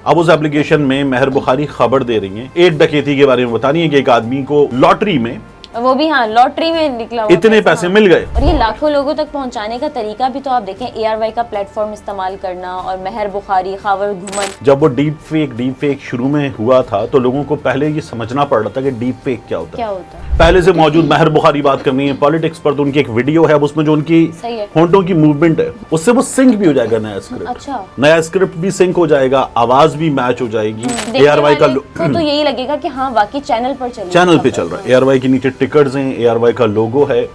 अब उस एप्लीकेशन में महर बुखारी खबर दे रही हैं, एक डकैती के बारे में बता रही है कि एक आदमी को लॉटरी में, वो भी हाँ लॉटरी में निकला हुआ इतने पैसे मिल गए। और ये लाखों लोगों तक पहुंचाने का तरीका भी तो आप देखें, ARY का प्लेटफॉर्म इस्तेमाल करना और महर बुखारी, खावर घुमन। जब वो डीप फेक शुरू में हुआ था तो लोगों को पहले ये समझना पड़ रहा था कि डीप फेक क्या होता है। पहले से मौजूद महर बुखारी बात करनी है पॉलिटिक्स पर, तो उनकी एक वीडियो है, उसमें जो उनकी होंठों की मूवमेंट है उससे वो सिंक भी हो जाएगा नया स्क्रिप्ट। अच्छा, नया स्क्रिप्ट भी सिंक हो जाएगा, आवाज भी मैच हो जाएगी। ARY का तो यही लगेगा कि हाँ वाकई चैनल पर चैनल पे चल रहा है। ARY के नीचे टिकट्स हैं, ARY का लोगो है।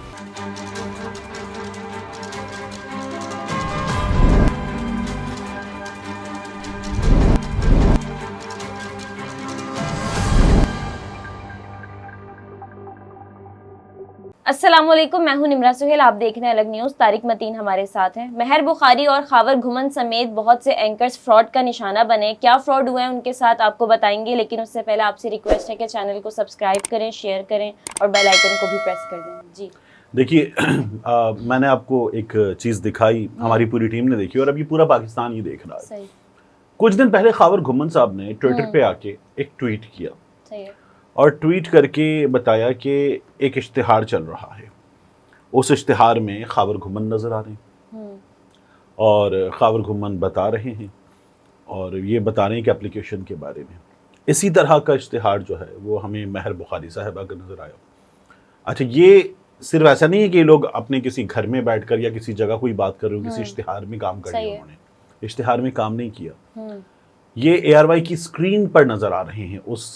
अस्सलामुअलैकुम, मैं हूं निमरा सुहेल, आप देख रहे हैं अलग न्यूज़। तारिक मतीन हमारे साथ हैं। महर बुखारी और खावर घुमन समेत बहुत से एंकर्स फ्रॉड का निशाना बने। क्या फ्रॉड हुए हैं उनके साथ आपको बताएंगे, लेकिन उससे पहले आपसे रिक्वेस्ट है कि चैनल को सब्सक्राइब करें, शेयर करें और बेल आइकन को भी प्रेस कर दें। जी देखिए, मैंने आपको एक चीज़ दिखाई, हमारी पूरी टीम ने देखी और अभी पूरा पाकिस्तान ये देख रहा है। सही। कुछ दिन पहले खावर घुमन साहब ने ट्विटर पे आके एक ट्वीट किया। सही है। और ट्वीट करके बताया कि एक इश्तिहार चल रहा है, उस इश्तिहार में खावर घुमन नज़र आ रहे हैं और खावर घुमन बता रहे हैं और ये बता रहे हैं कि एप्लीकेशन के बारे में। इसी तरह का इश्तिहार जो है वो हमें महर बुखारी साहबा का नज़र आया। अच्छा, ये सिर्फ ऐसा नहीं है कि लोग अपने किसी घर में बैठकर या किसी जगह कोई बात कर रहे हो, किसी इश्तिहार में काम कर रहे हैं। उन्होंने इश्तिहार में काम नहीं किया, ये ARY की स्क्रीन पर नज़र आ रहे हैं उस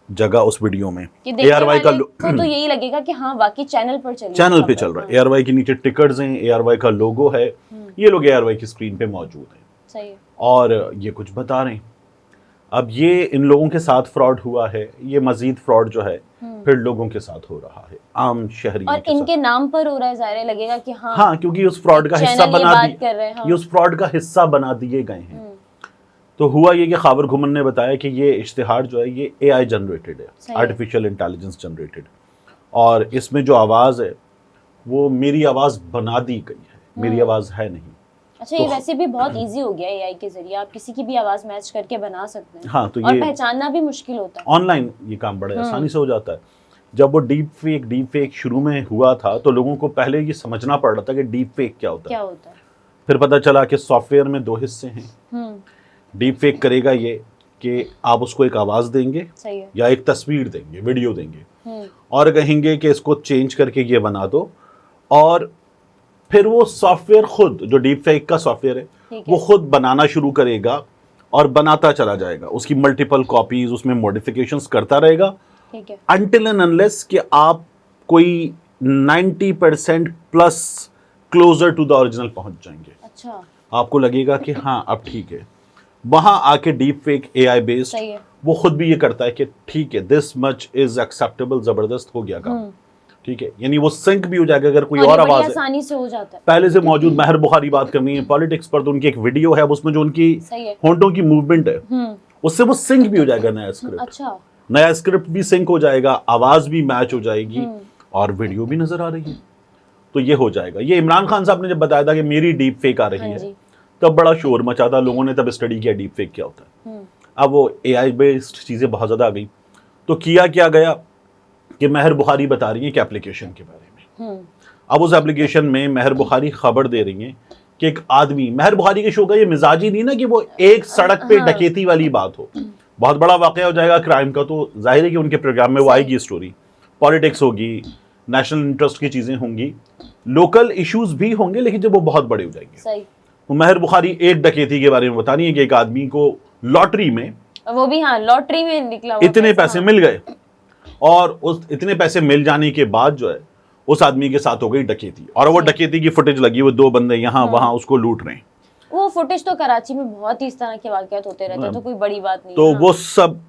जगह, उस वीडियो में। ARY का तो यही लगेगा कि हाँ वाकई चैनल पर चल रहा है। ARY के नीचे टिकट्स हैं, ARY का लोगो है, ये लोग ARY की स्क्रीन पे मौजूद हैं। सही है। और ये कुछ बता रहे हैं। अब ये इन लोगों के साथ फ्रॉड हुआ है, ये मजीद फ्रॉड जो है फिर लोगों के साथ हो रहा है, आम शहरियों और इनके नाम पर हो रहा है। ज़ाहिर लगेगा कि हाँ, क्योंकि उस फ्रॉड का हिस्सा बना दिए, ये उस फ्रॉड का हिस्सा बना दिए गए हैं। तो हुआ ये कि खावर घुमन ने बताया कि ये इश्तिहार जो है ये AI जनरेटेड है, आर्टिफिशियल इंटेलिजेंस जनरेटेड, और इसमें जो आवाज़ है वो मेरी आवाज़ बना दी गई है, मेरी आवाज़ है नहीं। अच्छा, ये वैसे भी बहुत इजी हो गया है AI के जरिए, आप किसी की भी आवाज़ मैच करके बना सकते हैं। हाँ, तो और ये पहचानना भी मुश्किल होता है। ऑनलाइन ये काम बड़े आसानी से हो जाता है। जब वो डीप फेक शुरू में हुआ था तो लोगों को पहले ये समझना पड़ रहा था कि डीप फेक क्या होता है। फिर पता चला कि सॉफ्टवेयर में दो हिस्से हैं। डीप फेक करेगा ये कि आप उसको एक आवाज़ देंगे या एक तस्वीर देंगे, वीडियो देंगे और कहेंगे कि इसको चेंज करके ये बना दो, और फिर वो सॉफ्टवेयर खुद, जो डीप फेक का सॉफ्टवेयर है वो खुद बनाना शुरू करेगा और बनाता चला जाएगा, उसकी मल्टीपल कॉपीज, उसमें मॉडिफिकेशंस करता रहेगा अनटिल एंड अनलेस कि आप कोई 90% plus closer to the original पहुंच जाएंगे। अच्छा, आपको लगेगा कि हाँ अब ठीक है। वहां आके डीप फेक AI बेस्ड वो खुद भी ये करता है कि ठीक है, दिस मच इज एक्सेप्टेबल, जबरदस्त हो गया काम, ठीक है, यानी वो सिंक भी हो जाएगा। अगर कोई और आवाज आसानी से हो जाता है। पहले से मौजूद महर बुखारी बात करनी है पॉलिटिक्स पर, तो उनकी एक वीडियो है, उसमें जो उनकी होंठों की मूवमेंट है उससे वो सिंक भी हो जाएगा नया स्क्रिप्ट। अच्छा, नया स्क्रिप्ट भी सिंक हो जाएगा, आवाज भी मैच हो जाएगी और वीडियो भी नजर आ रही है, तो ये हो जाएगा। ये इमरान खान साहब ने जब बताया था कि मेरी डीप फेक आ रही है तब बड़ा शोर मचा था, लोगों ने तब स्टडी किया डीप फेक क्या होता है। अब वो AI बेस्ड चीजें बहुत ज्यादा आ गई, तो किया क्या गया कि महर बुखारी बता रही है कि एप्लीकेशन के बारे में। अब उस एप्लीकेशन में महर बुखारी खबर दे रही है कि एक आदमी, महर बुखारी के शो का ये मिजाज ही नहीं ना कि वो एक सड़क पे डकैती वाली बात हो, बहुत बड़ा वाकया हो जाएगा क्राइम का, तो जाहिर है कि उनके प्रोग्राम में वो आएगी स्टोरी, पॉलिटिक्स होगी, नेशनल इंटरेस्ट की चीजें होंगी, लोकल इश्यूज भी होंगे, लेकिन जब वो बहुत बड़े हो जाएंगे। तो महर बुखारी एक डकैती के बारे में बता रही है कि एक आदमी को लॉटरी में, वो भी हाँ लॉटरी में निकला हुआ इतने पैसे मिल गए और उस इतने पैसे मिल जाने के बाद जो है उस आदमी के साथ हो गई डकैती, और वो डकैती की फुटेज लगी, वो दो बंदे यहाँ वहां उसको लूट रहे हैं। वो फुटेज तो कराची में बहुत ही इस तरह के वाकयात होते रहते हैं, तो कोई बड़ी बात नहीं। तो वो सब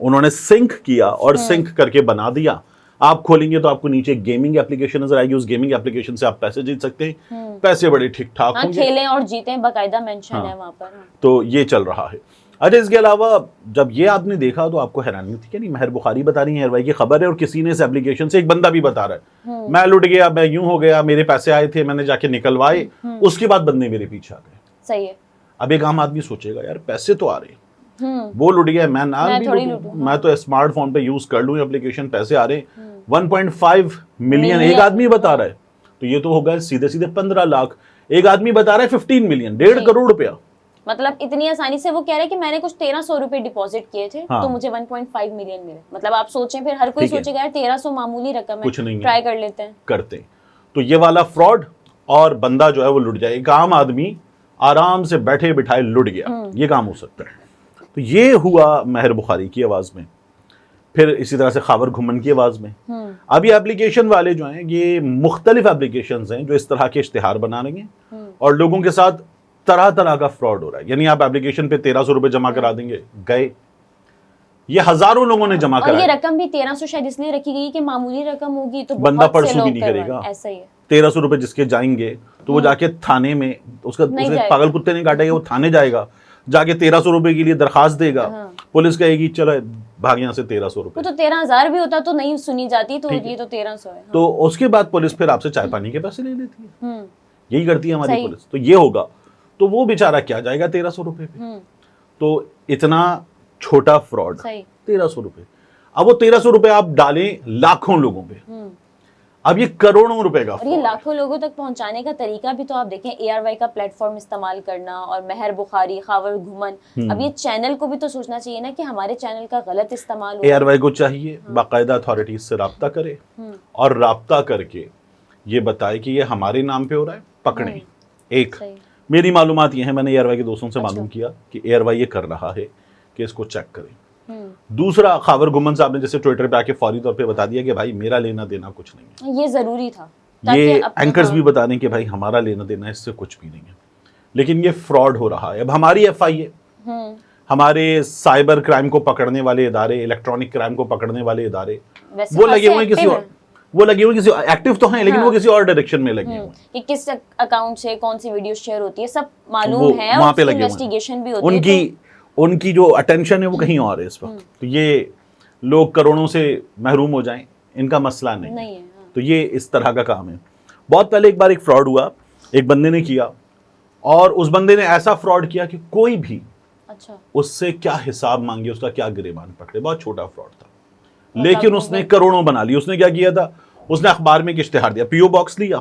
उन्होंने सिंक किया और सिंक करके बना दिया। आप खोलेंगे तो आपको नीचे गेमिंग एप्लीकेशन नजर आएगी, उस गेमिंग एप्लीकेशन से आप पैसे जीत सकते हैं, पैसे बड़े ठीक ठाक होंगे, खेलें और जीतें, बाकायदा मेंशन है वहां पर। तो ये चल रहा है। अच्छा, इसके अलावा जब ये आपने देखा तो आपको हैरानी थी कि नहीं, महर बुखारी बता रही है ARY की खबर है और किसी ने इस एप्लीकेशन से, एक बंदा भी बता रहा है मैं लुट गया, मैं यूं हो गया, मेरे पैसे आए थे, मैंने जाके निकलवाए, उसके बाद बंदे मेरे पीछे आ गए। सही है। अब एक आम आदमी सोचेगा यार पैसे तो आ रहे, वो लुट गया, मैं ना मैं भी थोड़ी लूटूं। लूटूं, मैं तो स्मार्टफोन पे यूज कर लूं एप्लीकेशन, पैसे आ रहे 1.5 मिलियन एक आदमी बता रहा है, तो ये तो होगा सीधे सीधे 15 लाख। एक आदमी बता रहा है 15 मिलियन, 1.5 करोड़ रुपया। मतलब इतनी आसानी से वो कह रहे हैं कि मैंने कुछ 1300 रुपए डिपॉजिट किए थे, हाँ। तो मुझे 1.5 मिलियन मिले। मतलब आप सोचें, फिर हर कोई ठीक है। सोचेगा यार 1300 मामूली रकम है, कुछ नहीं है। ट्राई कर लेते हैं। करते हैं। तो ये वाला फ्रॉड, और बंदा जो है वो लुट जाए, एक आम आदमी आराम से बैठे बिठाए लुट गया, ये काम हो सकता है। तो ये हुआ महर बुखारी की आवाज में। फिर इसी तरह से खावर घुमन की आवाज में। अब ये एप्लीकेशन वाले जो हैं, ये मुख्तलिफ एप्लीकेशंस हैं जो इस तरह के इश्तिहार बना रहे हैं और लोगों के साथ तरह तरह का फ्रॉड हो रहा है। यानी आप एप्लीकेशन पे 1300 रुपए जमा करा देंगे, गए। ये हजारों लोगों ने जमा और ये करा। रकम भी 1300 शायद इसलिए रखी गई कि मामूली रकम होगी तो बंदा बहुत से परसू भी लोग नहीं करवाएं। करेगा। ऐसा ही है। 1300 रुपए जिसके जाएंगे तो वो जाके थाने में, उसका नहीं उसने जाएगा। पागल कुत्ते नहीं काटेगा, वो थाने जाएगा, जाके 1300 रुपए के लिए दरखास्त देगा। पुलिस कहेगी चलो भाग यहाँ से 1300 वो रुपए। तो 13,000 भी होता तो नहीं सुनी जाती, तो ये तो 1300 है। तो उसके बाद पुलिस फिर आपसे चाय पानी के पैसे ले लेती है। यही करती है हमारी सही। पुलिस। तो ये होगा, तो वो बेचारा क्या जाएगा 1300 रुपए पे। तो इतना छोटा फ्रॉड, सही। 1300 रुपए। अब वो 1300 रुपए आप डालें लाखों लोगों पे, अब ये करोड़ों रुपए का और ये लाखों लोगों तक पहुंचाने का तरीका भी तो आप देखें, ARY का प्लेटफॉर्म इस्तेमाल करना और महर बुखारी, खावर घुमन। अब ये चैनल को भी तो सोचना चाहिए ना कि हमारे चैनल का गलत इस्तेमाल हो। ARY को चाहिए बाकायदा अथॉरिटीज से राब्ता करे और राब्ता करके ये बताए कि ये हमारे नाम पे हो रहा है, पकड़े। एक मेरी मालूमात ये है, मैंने ARY के दोस्तों से मालूम किया कि ARY ये कर रहा है कि इसको चेक करें। दूसरा, खावर घुमन साहब ने जैसे ट्विटर पे आके फौरी तौर पे बता दिया कि भाई मेरा लेना देना कुछ नहीं है। ये जरूरी था। ये एंकर्स भी बता दें कि भाई हमारा लेना देना इससे कुछ भी नहीं है, लेकिन ये फ्रॉड हो रहा है। अब हमारी FIA, हमारे साइबर क्राइम को पकड़ने वाले इदारे, इलेक्ट्रॉनिक क्राइम को पकड़ने वाले इदारे, वो लगे हुए किसी और, वो लगे हुए किसी एक्टिव तो हैं, लेकिन वो किसी और डायरेक्शन में लगे हुए कि किस अकाउंट से कौन सी वीडियो शेयर होती है, सब मालूम है, वहां पे लगे इन्वेस्टिगेशन भी होती है। उनकी जो अटेंशन है वो कहीं और है इस वक्त। तो ये लोग करोड़ों से महरूम हो जाएं, इनका मसला नहीं है। तो ये इस तरह का काम है। बहुत पहले एक बार एक फ्रॉड हुआ, एक बंदे ने किया, और उस बंदे ने ऐसा फ्रॉड किया कि कोई भी उससे क्या हिसाब मांगे, उसका क्या गिरेबान पकड़े। बहुत छोटा फ्रॉड था, लेकिन उसने करोड़ों बना ली। उसने क्या किया था, उसने अखबार में एक इश्तिहार दिया, PO बॉक्स लिया।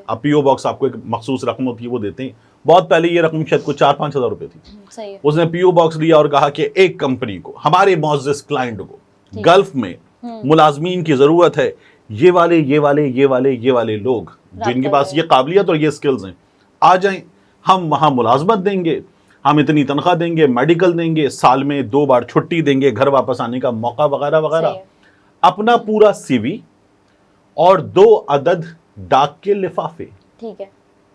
अब PO बॉक्स आपको एक मखसूस रकम होती है, वो देते हैं। बहुत पहले ये रकम शायद कुछ 4-5 हज़ार रुपए थी। उसने PO बॉक्स लिया और कहा कि एक कंपनी को, हमारे मुअज़्ज़ज़ क्लाइंट को, गल्फ में मुलाजमीन की जरूरत है, ये वाले ये वाले ये वाले ये वाले लोग जिनके पास ये काबिलियत और ये स्किल्स हैं, आ जाएं, हम वहाँ मुलाजमत देंगे, हम इतनी तनख्वाह देंगे, मेडिकल देंगे, साल में 2 बार छुट्टी देंगे, घर वापस आने का मौका वगैरह वगैरह। अपना पूरा CV और 2 अदद डाक के लिफाफे, ठीक है,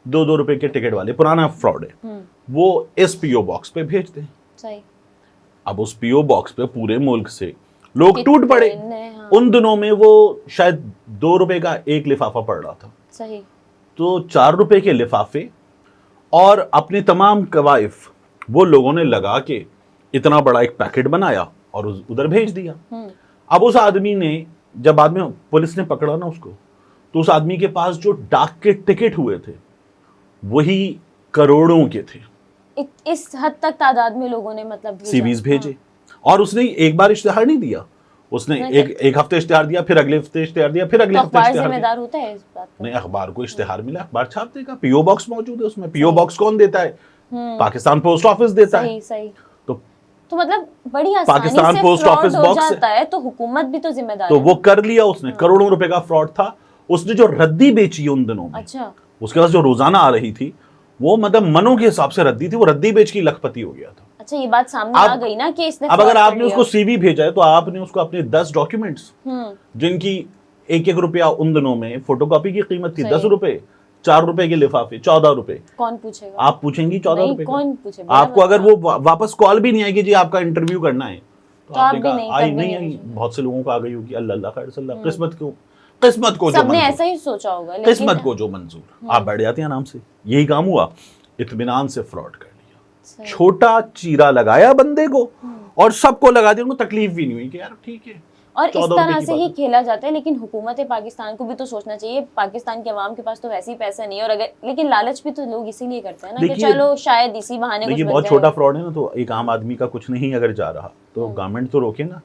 2-2 रुपए के टिकट वाले, पुराना फ्रॉड है, वो इस PO बॉक्स पे भेज दें। सही। अब उस PO बॉक्स पे पूरे मुल्क से लोग टूट पड़े। उन दिनों में वो शायद 2 रुपए का एक लिफाफा पड़ रहा था। सही। तो 4 रुपए के लिफाफे और अपने तमाम कवाइफ वो लोगों ने लगा के इतना बड़ा एक पैकेट बनाया और उधर भेज दिया। अब उस आदमी ने, जब बाद में पुलिस ने पकड़ा ना उसको, तो उस आदमी के पास जो डाक के टिकट हुए थे वही करोड़ों के थे। इस हद तक तादाद में लोगों ने मतलब CVs भेजे। और उसने एक बार इश्तिहार नहीं दिया, उसने एक हफ्ते इश्तिहार दिया, फिर अगले हफ्ते इश्तिहार दिया, फिर अगले हफ्ते इश्तिहार जिम्मेदार होता है इस बात नहीं, अखबार को इश्तिहार मिला, अखबार छाप देगा। PO बॉक्स मौजूद है उसमें। PO बॉक्स कौन देता है? पाकिस्तान पोस्ट ऑफिस देता है। सही। तो मतलब बड़ी आसानी पाकिस्तान पोस्ट ऑफिस बॉक्स जाता है, तो हुकूमत भी तो जिम्मेदार है। तो वो कर लिया उसने। करोड़ों रुपए का फ्रॉड था। उसने जो रद्दी बेची उन दिनों में, अच्छा, उसके पास जो रोजाना आ रही थी वो मतलब मनों के हिसाब से रद्दी थी, वो रद्दी बेच की लखपति हो गया था। अच्छा, ये बात सामने आ गई ना कि इसने। अब अगर आपने उसको CV भेजा है तो आपने उसको अपने 10 डॉक्यूमेंट्स, जिनकी 1-1 रुपया उन दिनों में फोटोकॉपी की कीमत थी 10 रुपए, 4 रुपए के लिफाफे 14 रुपए, कौन पूछेगा? आप पूछेंगी 14 रुपए कौन पूछेगा? आपको अगर वो वापस कॉल भी नहीं आएगी जी आपका इंटरव्यू करना है, तो आपने कहा आई नहीं आई। बहुत से लोगों को आ गई होगी, अल्लाह खैर सल्ला, किस्मत को जो सबने ऐसा ही सोचा होगा, किस्मत को जो मंजूर, आप बैठ जाते हैं आराम से। यही काम हुआ, इत्मीनान से फ्रॉड कर लिया। छोटा चीरा लगाया बंदे को और सबको लगा दिया, उनको तकलीफ भी नहीं हुई कि यार ठीक है और इस तरह से ही खेला जाता है। लेकिन हुकूमत पाकिस्तान को भी तो सोचना चाहिए, पाकिस्तान के अवाम के पास तो वैसे ही पैसा नहीं है, और अगर लेकिन लालच भी तो लोग इसीलिए करते हैं ना कि चलो शायद इसी बहाने कुछ बन बहुत जाए। छोटा फ्रॉड है ना, तो एक आम आदमी का कुछ नहीं अगर जा रहा तो गवर्नमेंट तो रोके ना।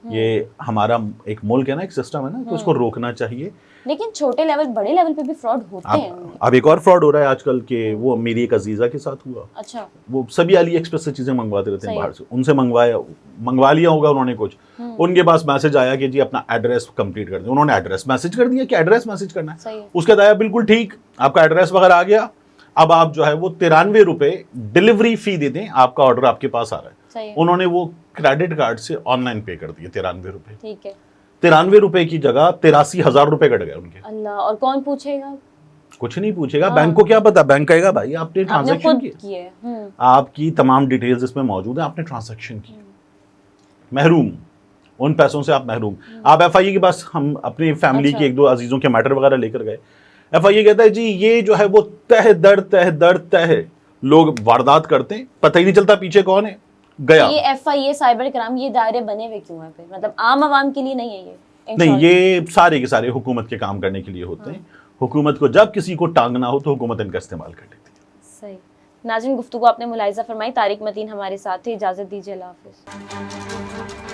ये हमारा एक मुल्क है ना, एक सिस्टम है ना, तो उसको रोकना चाहिए। लेकिन छोटे लेवल बड़े लेवल पे भी फ्रॉड होते हैं। अब एक और फ्रॉड हो रहा है आजकल के, वो मेरी एक अजीजा के साथ हुआ। अच्छा। वो सभी अली एक्सप्रेस से चीजें मंगवाते रहते हैं बाहर से, उनसे मंगवा लिया होगा उन्होंने कुछ, उनके पास मैसेज आया कि जी अपना एड्रेस कंप्लीट कर दें। उन्होंने एड्रेस मैसेज कर दिया कि एड्रेस मैसेज करना है। उसके बाद आया बिल्कुल ठीक, आपका एड्रेस वगैरह आ गया, अब आप जो है वो 93 रुपए डिलीवरी फी दे दें, आपका ऑर्डर आपके पास आ रहा है। उन्होंने वो क्रेडिट कार्ड से ऑनलाइन पे कर दिए 93 रुपए। ठीक है, 93 रुपए की जगह 83,000 रुपए कट गए उनके। अल्लाह, और कौन पूछेगा? कुछ नहीं पूछेगा। बैंक को क्या पता, बैंक कहेगा भाई आपने ट्रांजैक्शन किया, आपकी तमाम डिटेल्स इसमें मौजूद है, आपने ट्रांजैक्शन की। महरूम, उन पैसों से आप महरूम। आप एफआईए के पास, हम अपनी फैमिली के एक दो अजीजों के मैटर वगैरह लेकर गए, एफआईए कहता है जी ये जो है वो तह दर लोग वारदात करते हैं, पता ही नहीं चलता पीछे कौन है। गया ये एफआईए, साइबर क्राइम, ये दायरे बने हुए क्यों हैं? मतलब आम आवाम के लिए नहीं है ये? नहीं, ये सारे के सारे हुकूमत के काम करने के लिए होते हैं। हुकूमत को जब किसी को टांगना हो तो हुकूमत इनका इस्तेमाल कर लेती है। सही। नाज़रीन, गुफ्तगू आपने मुलाहिज़ा फरमाई। तारिक मतीन हमारे साथ थे। इजाज़त दीजिए, अल्लाह हाफ़िज़।